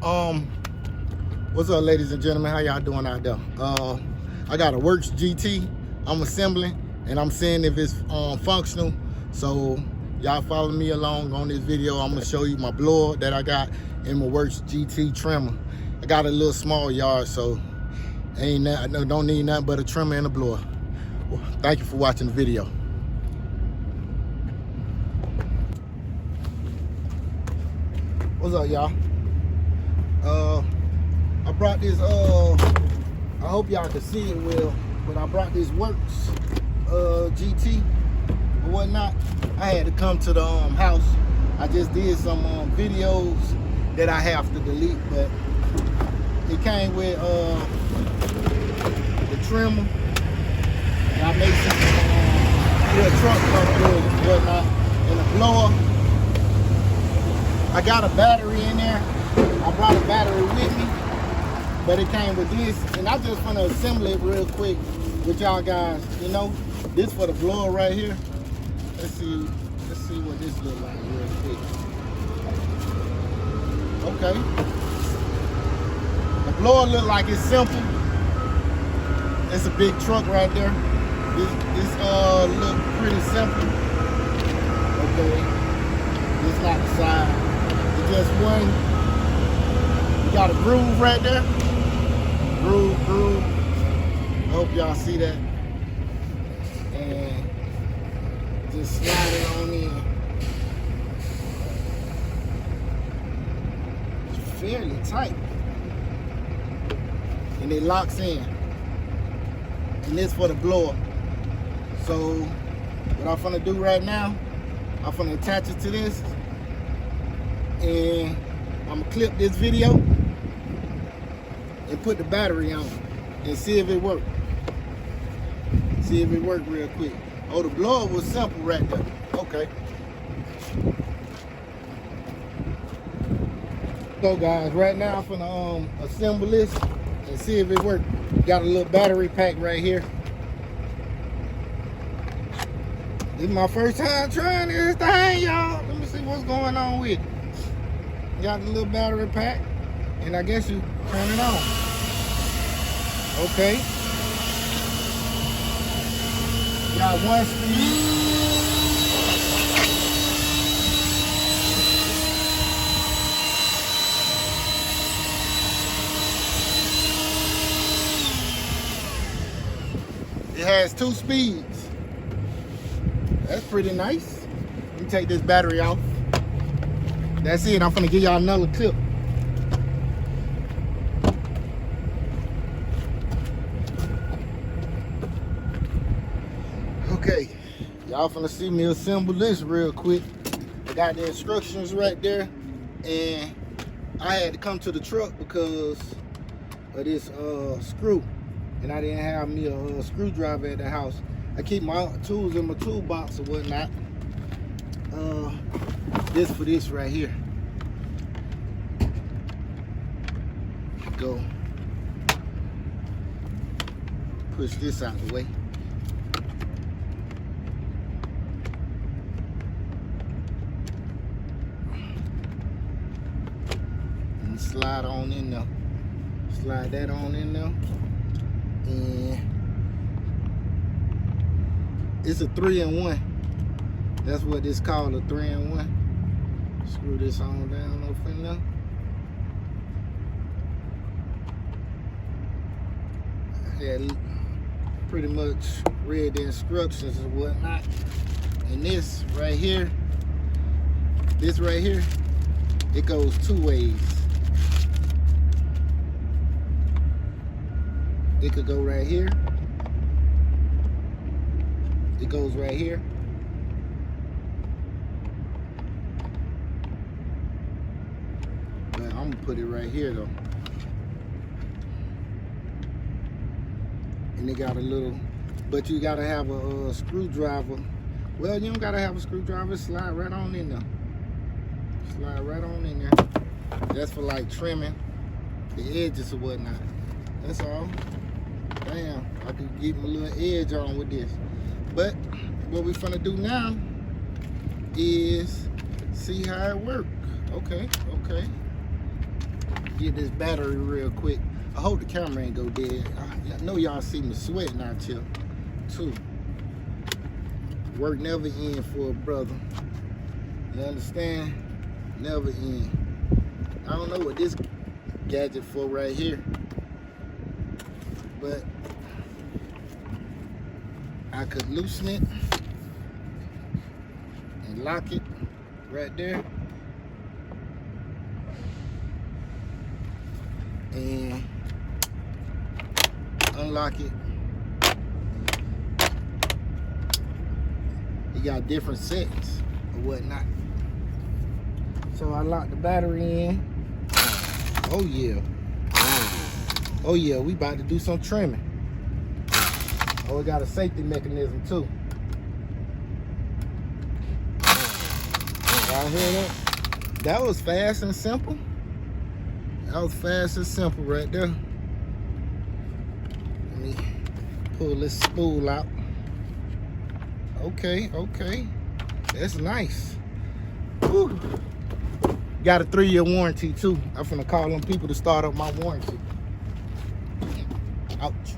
Um, what's up, ladies and gentlemen? How y'all doing out there? I got a Works GT. I'm assembling, and I'm seeing if it's functional. So y'all follow me along on this video. I'm gonna show you my blower that I got in my Works GT trimmer. I got a little small yard, so don't need nothing but a trimmer and a blower. Well, thank you for watching the video. What's up, y'all? I brought this, I hope y'all can see it well, but I brought this Works GT or whatnot. I had to come to the house. I just did some videos that I have to delete, but it came with the trimmer. And I made some little truck cover and whatnot, and a blower. I got a battery in there. I brought a battery with me, but it came with this, and I just want to assemble it real quick with y'all guys. You know, this for the blower right here. Let's see what this looks like real quick. Okay, the blower look like it's simple. It's a big truck right there. This look pretty simple. Okay, this not the side. It's just one. You got a groove right there. Groove. I hope y'all see that. And just slide it on in. It's fairly tight. And it locks in. And this for the blower. So what I'm gonna do right now, I'm gonna attach it to this. And I'm gonna clip this video and put the battery on and see if it works. See if it works real quick. Oh, the blower was simple right there. Okay. So guys, right now I'm gonna assemble this and see if it works. Got a little battery pack right here. This is my first time trying this thing, y'all. Let me see what's going on with it. Got a little battery pack, and I guess you turn it on. Okay. Got one speed. It has 2 speeds. That's pretty nice. Let me take this battery off. That's it. I'm gonna give y'all another clip. Okay, y'all finna see me assemble this real quick. I got the instructions right there, and I had to come to the truck because of this screw, and I didn't have me a screwdriver at the house. I keep my tools in my toolbox or whatnot. This for this right here. Go. Push this out the way. And slide on in there. Slide that on in there. And it's a 3-in-1. That's what this called, a 3-in-1. Screw this on down over in there. Had pretty much read the instructions and whatnot. And this right here, it goes 2 ways. It could go right here. It goes right here. But I'm gonna put it right here though. And they got a little, but you gotta have a screwdriver. Well, you don't gotta have a screwdriver. Slide right on in there. Slide right on in there. That's for like trimming the edges or whatnot. That's all. Damn, I could get my little edge on with this. But what we're gonna do now is see how it works. Okay. get this battery real quick. I hope the camera ain't go dead. I know y'all see me sweating out here too. Work never end for a brother. You understand? Never end. I don't know what this gadget for right here, but I could loosen it and lock it right there, and unlock it. You got different settings or whatnot. So I lock the battery in. Oh yeah. Oh yeah, we about to do some trimming. Oh, we got a safety mechanism too. Y'all hear that? That was fast and simple. That was fast and simple right there. Let me pull this spool out. Okay, okay. That's nice. Whew. Got a 3-year warranty too. I'm finna call them people to start up my warranty. Ouch.